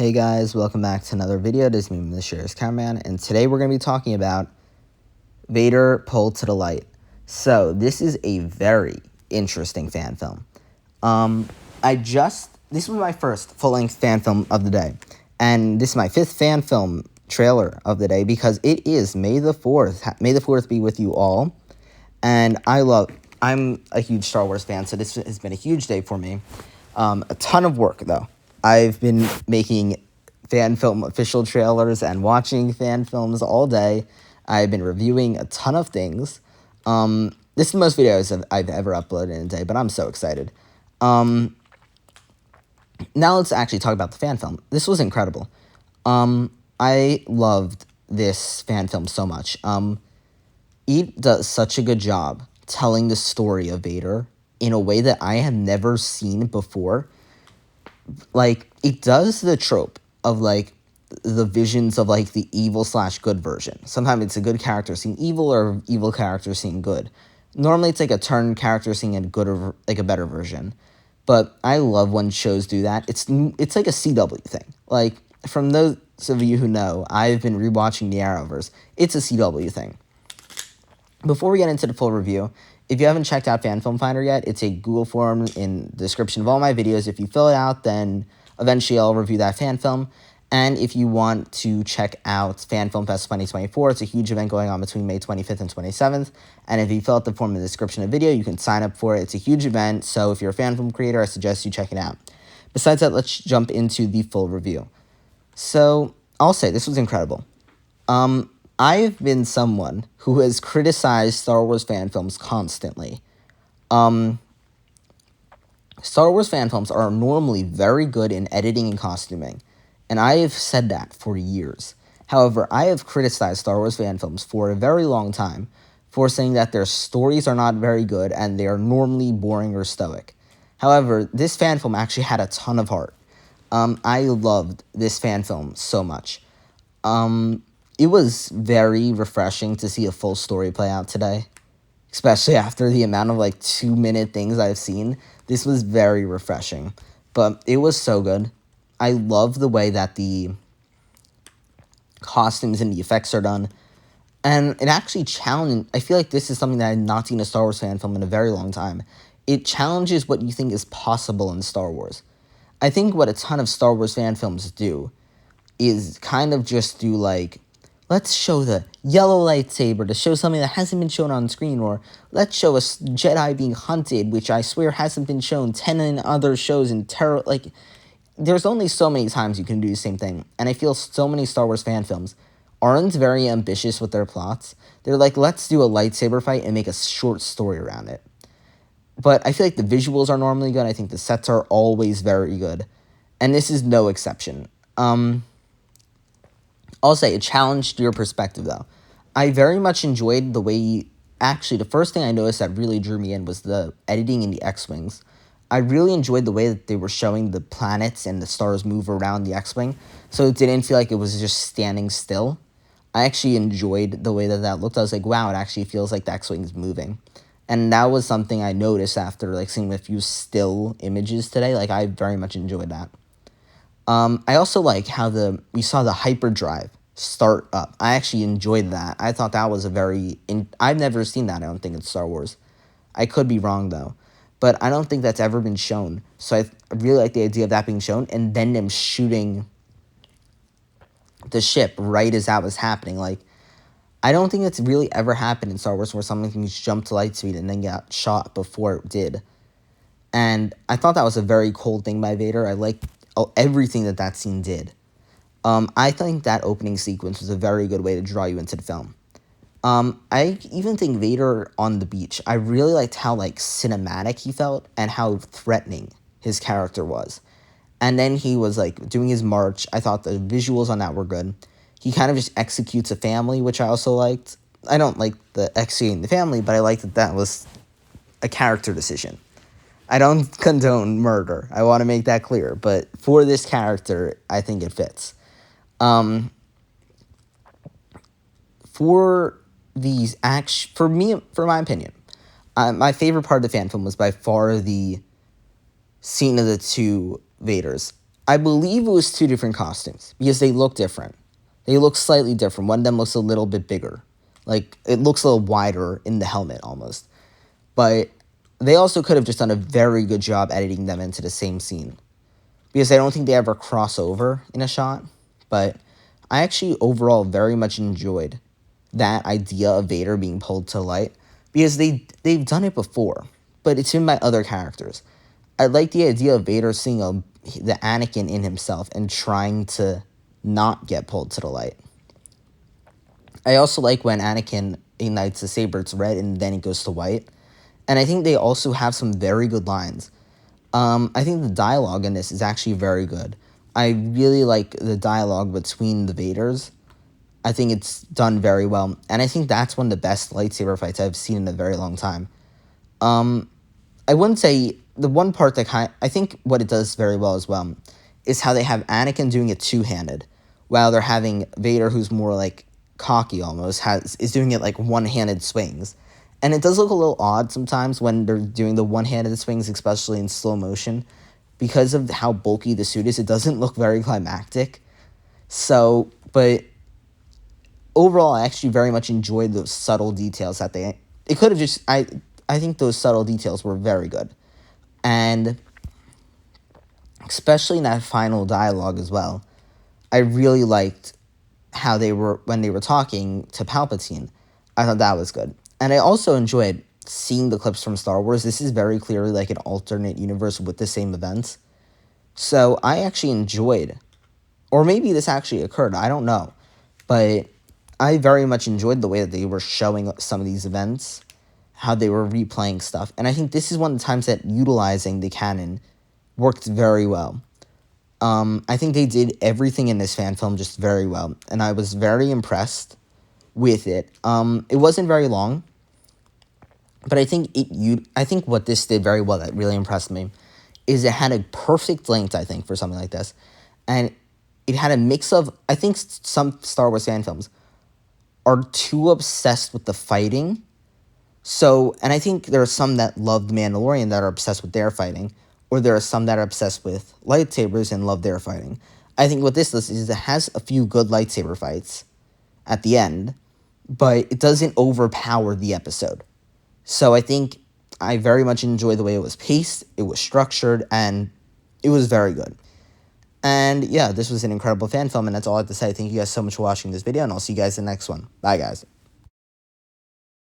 Hey guys, welcome back to another video. This is me, the Shares Cameraman, and today we're going to be talking about Vader Pulled to the Light. So, this is a very interesting fan film. This was my first full-length fan film of the day, and this is my 5th fan film trailer of the day because it is May the 4th. May the 4th be with you all, and I'm a huge Star Wars fan, so this has been a huge day for me. A ton of work, though. I've been making fan film official trailers and watching fan films all day. I've been reviewing a ton of things. This is the most videos I've ever uploaded in a day, but I'm so excited. Now let's actually talk about the fan film. This was incredible. I loved this fan film so much. It does such a good job telling the story of Vader in a way that I have never seen before. Like, it does the trope of, like, the visions of, like, the evil/good version. Sometimes it's a good character seeing evil or evil character seeing good. Normally it's, like, a turned character seeing a good or, like, a better version. But I love when shows do that. It's like a CW thing. Like, from those of you who know, I've been rewatching the Arrowverse. It's a CW thing. Before we get into the full review, if you haven't checked out Fan Film Finder yet, it's a Google form in the description of all my videos. If you fill it out, then eventually I'll review that fan film. And if you want to check out Fan Film Fest 2024, it's a huge event going on between May 25th and 27th. And if you fill out the form in the description of the video, you can sign up for it. It's a huge event, so if you're a fan film creator, I suggest you check it out. Besides that, let's jump into the full review. So, I'll say, this was incredible. I've been someone who has criticized Star Wars fan films constantly. Star Wars fan films are normally very good in editing and costuming, and I have said that for years. However, I have criticized Star Wars fan films for a very long time for saying that their stories are not very good and they are normally boring or stoic. However, this fan film actually had a ton of heart. I loved this fan film so much. It was very refreshing to see a full story play out today, especially after the amount of, 2-minute things I've seen. This was very refreshing, but it was so good. I love the way that the costumes and the effects are done, and it actually challenged. I feel like this is something that I had not seen a Star Wars fan film in a very long time. It challenges what you think is possible in Star Wars. I think what a ton of Star Wars fan films do is kind of just do, let's show the yellow lightsaber to show something that hasn't been shown on screen, or let's show a Jedi being hunted, which I swear hasn't been shown 10 in other shows in terror. There's only so many times you can do the same thing, and I feel so many Star Wars fan films aren't very ambitious with their plots. They're like, let's do a lightsaber fight and make a short story around it. But I feel like the visuals are normally good. I think the sets are always very good, and this is no exception. I'll say it challenged your perspective, though. I very much enjoyed the way. Actually, the first thing I noticed that really drew me in was the editing in the X-Wings. I really enjoyed the way that they were showing the planets and the stars move around the X-Wing, so it didn't feel like it was just standing still. I actually enjoyed the way that looked. I was like, wow, it actually feels like the X-Wing is moving. And that was something I noticed after, seeing a few still images today. I very much enjoyed that. I also like how we saw the hyperdrive start up. I actually enjoyed that. I thought that was I've never seen that, I don't think, in Star Wars. I could be wrong, though. But I don't think that's ever been shown. So I really like the idea of that being shown, and then them shooting the ship right as that was happening. I don't think it's really ever happened in Star Wars where something can just jump to light speed and then get shot before it did. And I thought that was a very cool thing by Vader. I liked everything that scene did. I think that opening sequence was a very good way to draw you into the film. I even think Vader on the beach, I really liked how, cinematic he felt and how threatening his character was. And then he was, doing his march. I thought the visuals on that were good. He kind of just executes a family, which I also liked. I don't like the executing the family, but I liked that was a character decision. I don't condone murder. I want to make that clear. But for this character, I think it fits. For my opinion, my favorite part of the fan film was by far the scene of the two Vaders. I believe it was two different costumes because they look different. They look slightly different. One of them looks a little bit bigger. Like, it looks a little wider in the helmet almost. But they also could have just done a very good job editing them into the same scene. Because I don't think they ever cross over in a shot. But I actually overall very much enjoyed that idea of Vader being pulled to light. Because they've done it before. But it's in my other characters. I like the idea of Vader seeing the Anakin in himself and trying to not get pulled to the light. I also like when Anakin ignites the saber, it's red, and then it goes to white. And I think they also have some very good lines. I think the dialogue in this is actually very good. I really like the dialogue between the Vaders. I think it's done very well. And I think that's one of the best lightsaber fights I've seen in a very long time. I wouldn't say the one part that I think what it does very well as well is how they have Anakin doing it two-handed, while they're having Vader, who's more like cocky almost, is doing it like one-handed swings. And it does look a little odd sometimes when they're doing the one-handed swings, especially in slow motion. Because of how bulky the suit is, it doesn't look very climactic. So, but overall, I actually very much enjoyed those subtle details that it could have just, I think those subtle details were very good. And especially in that final dialogue as well, I really liked how they were, when they were talking to Palpatine. I thought that was good. And I also enjoyed seeing the clips from Star Wars. This is very clearly like an alternate universe with the same events. So I actually enjoyed, or maybe this actually occurred, I don't know. But I very much enjoyed the way that they were showing some of these events, how they were replaying stuff. And I think this is one of the times that utilizing the canon worked very well. I think they did everything in this fan film just very well. And I was very impressed with it. It wasn't very long. But I think what this did very well that really impressed me is it had a perfect length, I think, for something like this. And it had a mix of, I think some Star Wars fan films are too obsessed with the fighting. So, and I think there are some that love The Mandalorian that are obsessed with their fighting, or there are some that are obsessed with lightsabers and love their fighting. I think what this does is it has a few good lightsaber fights at the end, but it doesn't overpower the episode. So I think I very much enjoyed the way it was paced, it was structured, and it was very good. And yeah, this was an incredible fan film, and that's all I have to say. Thank you guys so much for watching this video, and I'll see you guys in the next one. Bye, guys.